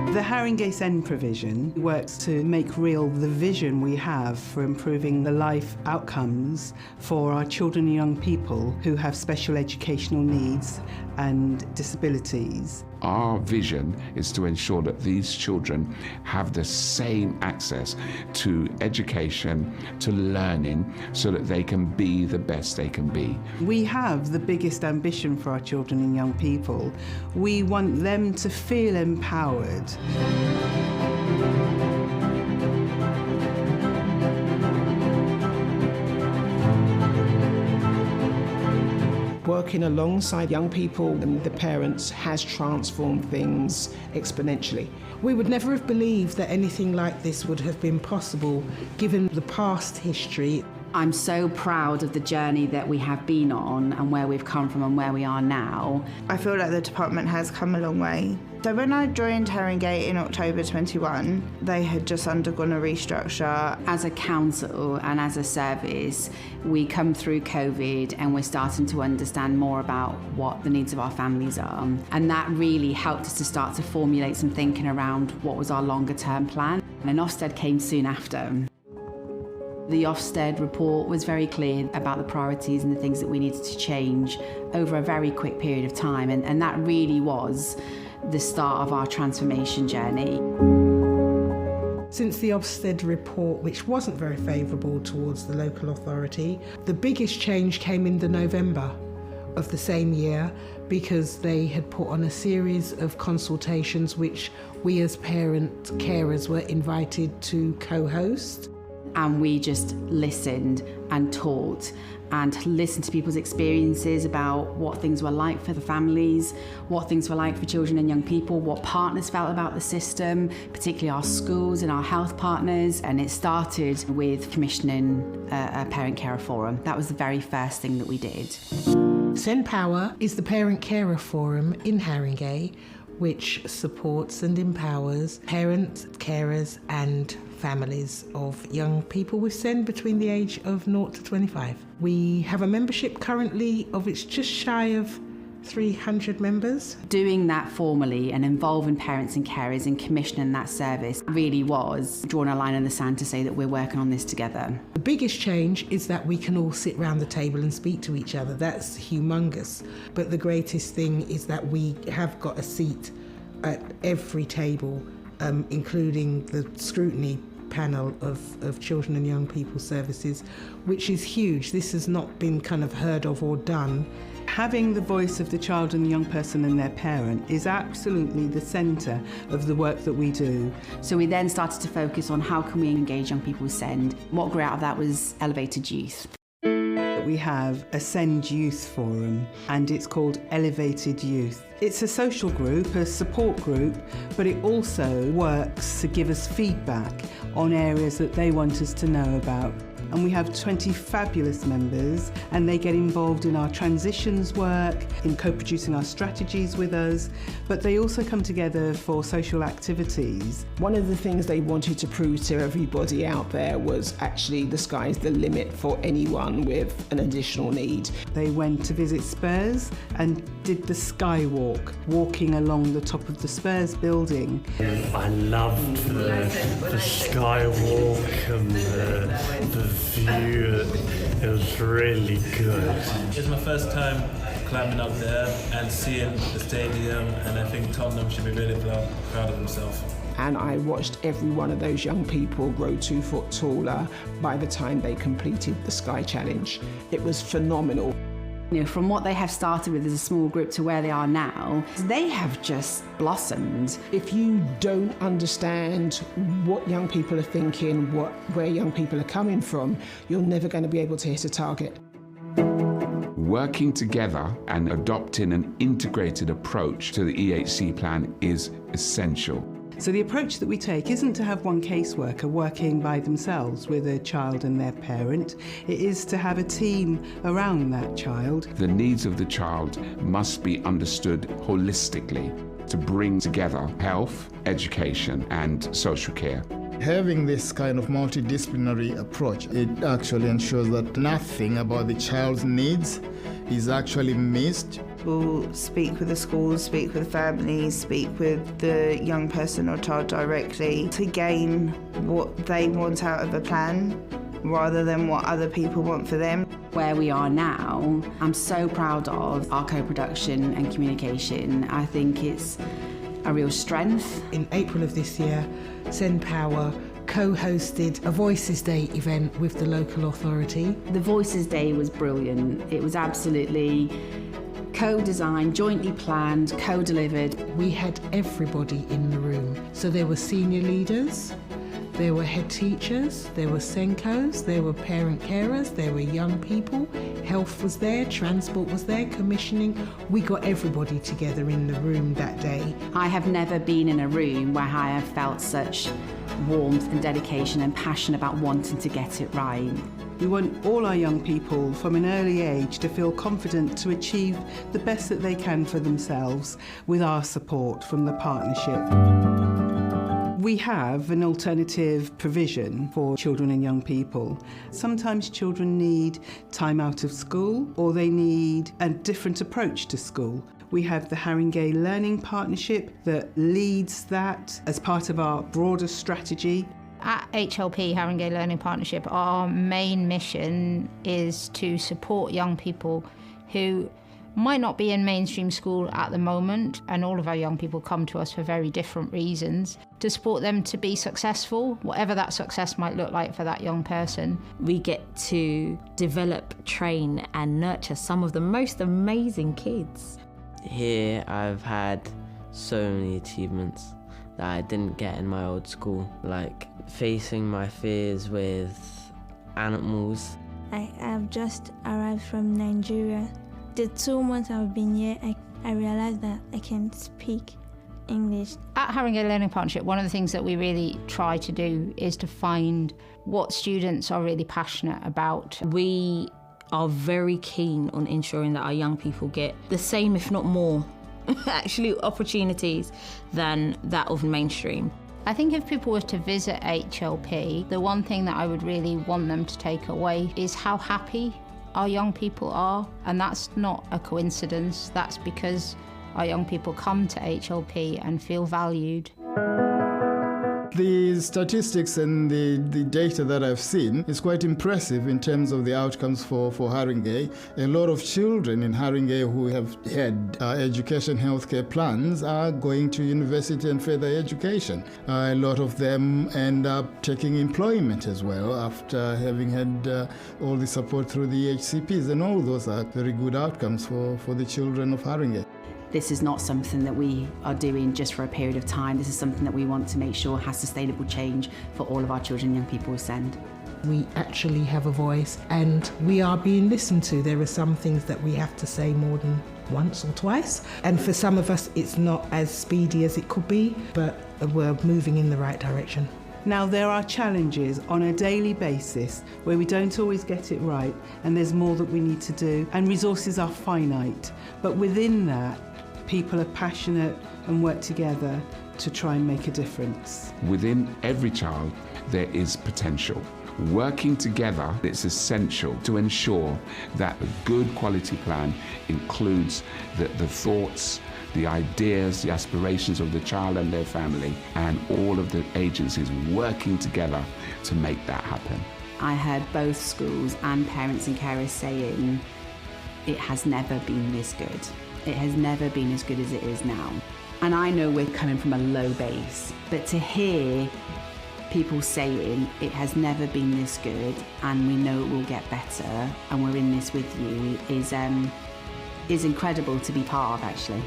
The Haringey SEND provision works to make real the vision we have for improving the life outcomes for our children and young people who have special educational needs and disabilities. Our vision is to ensure that these children have the same access to education, to learning, so that they can be the best they can be. We have the biggest ambition for our children and young people. We want them to feel empowered. Working alongside young people and the parents has transformed things exponentially. We would never have believed that anything like this would have been possible, given the past history. I'm so proud of the journey that we have been on and where we've come from and where we are now. I feel like the department has come a long way. So when I joined Haringey in October 21, they had just undergone a restructure. As a council and as a service, we come through COVID and we're starting to understand more about what the needs of our families are. And that really helped us to start to formulate some thinking around what was our longer term plan. And Ofsted came soon after. The Ofsted report was very clear about the priorities and the things that we needed to change over a very quick period of time, and that really was the start of our transformation journey. Since the Ofsted report, which wasn't very favourable towards the local authority, the biggest change came in the November of the same year, because they had put on a series of consultations which we as parent carers were invited to co-host. And we just listened and taught and listened to people's experiences about what things were like for the families, what things were like for children and young people, what partners felt about the system, particularly our schools and our health partners. And it started with commissioning a parent-carer forum. That was the very first thing that we did. Send Power is the parent-carer forum in Haringey, which supports and empowers parents, carers and families of young people with SEND between the age of 0 to 25. We have a membership currently of it's just shy of 300 members. Doing that formally and involving parents and carers and commissioning that service really was drawing a line in the sand to say that we're working on this together. The biggest change is that we can all sit round the table and speak to each other. That's humongous. But the greatest thing is that we have got a seat at every table, including the scrutiny panel of children and young people services, which is huge. This has not been kind of heard of or done. Having the voice of the child and the young person and their parent is absolutely the centre of the work that we do. So we then started to focus on how can we engage young people with SEND. What grew out of that was Elevated Youth. We have a SEND Youth Forum, and it's called Elevated Youth. It's a social group, a support group, but it also works to give us feedback on areas that they want us to know about. And we have 20 fabulous members, and they get involved in our transitions work, in co-producing our strategies with us, but they also come together for social activities. One of the things they wanted to prove to everybody out there was actually the sky's the limit for anyone with an additional need. They went to visit Spurs and did the Skywalk, walking along the top of the Spurs building. I loved the Skywalk and the view. It was really good. It was my first time climbing up there and seeing the stadium, and I think Tottenham should be really proud of themselves. And I watched every one of those young people grow 2 foot taller by the time they completed the Sky Challenge. It was phenomenal. You know, from what they have started with as a small group to where they are now, they have just blossomed. If you don't understand what young people are thinking, where young people are coming from, you're never going to be able to hit a target. Working together and adopting an integrated approach to the EHC plan is essential. So the approach that we take isn't to have one caseworker working by themselves with a child and their parent. It is to have a team around that child. The needs of the child must be understood holistically to bring together health, education, and social care. Having this kind of multidisciplinary approach, it actually ensures that nothing about the child's needs is actually missed. We'll speak with the schools, speak with families, speak with the young person or child directly to gain what they want out of a plan rather than what other people want for them. Where we are now, I'm so proud of our co-production and communication. I think it's a real strength. In April of this year, Send Power co-hosted a Voices Day event with the local authority. The Voices Day was brilliant. It was absolutely co-designed, jointly planned, co-delivered. We had everybody in the room. So there were senior leaders, there were head teachers, there were Senkos, there were parent carers, there were young people, health was there, transport was there, commissioning. We got everybody together in the room that day. I have never been in a room where I have felt such warmth and dedication and passion about wanting to get it right. We want all our young people from an early age to feel confident to achieve the best that they can for themselves with our support from the partnership. We have an alternative provision for children and young people. Sometimes children need time out of school or they need a different approach to school. We have the Haringey Learning Partnership that leads that as part of our broader strategy. At HLP, Haringey Learning Partnership, our main mission is to support young people who might not be in mainstream school at the moment, and all of our young people come to us for very different reasons, to support them to be successful, whatever that success might look like for that young person. We get to develop, train and nurture some of the most amazing kids. Here I've had so many achievements that I didn't get in my old school, like facing my fears with animals. I have just arrived from Nigeria. The 2 months I've been here, I realized that I can speak English. At Haringey Learning Partnership, one of the things that we really try to do is to find what students are really passionate about. We are very keen on ensuring that our young people get the same, if not more, actually opportunities than that of mainstream. I think if people were to visit HLP, the one thing that I would really want them to take away is how happy our young people are, and that's not a coincidence. That's because our young people come to HLP and feel valued. The statistics and the data that I've seen is quite impressive in terms of the outcomes for Haringey. A lot of children in Haringey who have had education healthcare plans are going to university and further education. A lot of them end up taking employment as well after having had all the support through the HCPs, and all those are very good outcomes for the children of Haringey. This is not something that we are doing just for a period of time. This is something that we want to make sure has sustainable change for all of our children and young people we send. We actually have a voice and we are being listened to. There are some things that we have to say more than once or twice. And for some of us, it's not as speedy as it could be, but we're moving in the right direction. Now, there are challenges on a daily basis where we don't always get it right, and there's more that we need to do, and resources are finite. But within that, people are passionate and work together to try and make a difference. Within every child, there is potential. Working together, it's essential to ensure that a good quality plan includes the thoughts, the ideas, the aspirations of the child and their family, and all of the agencies working together to make that happen. I heard both schools and parents and carers saying, it has never been this good. It has never been as good as it is now. And I know we're coming from a low base, but to hear people saying it has never been this good and we know it will get better and we're in this with you is incredible to be part of, actually.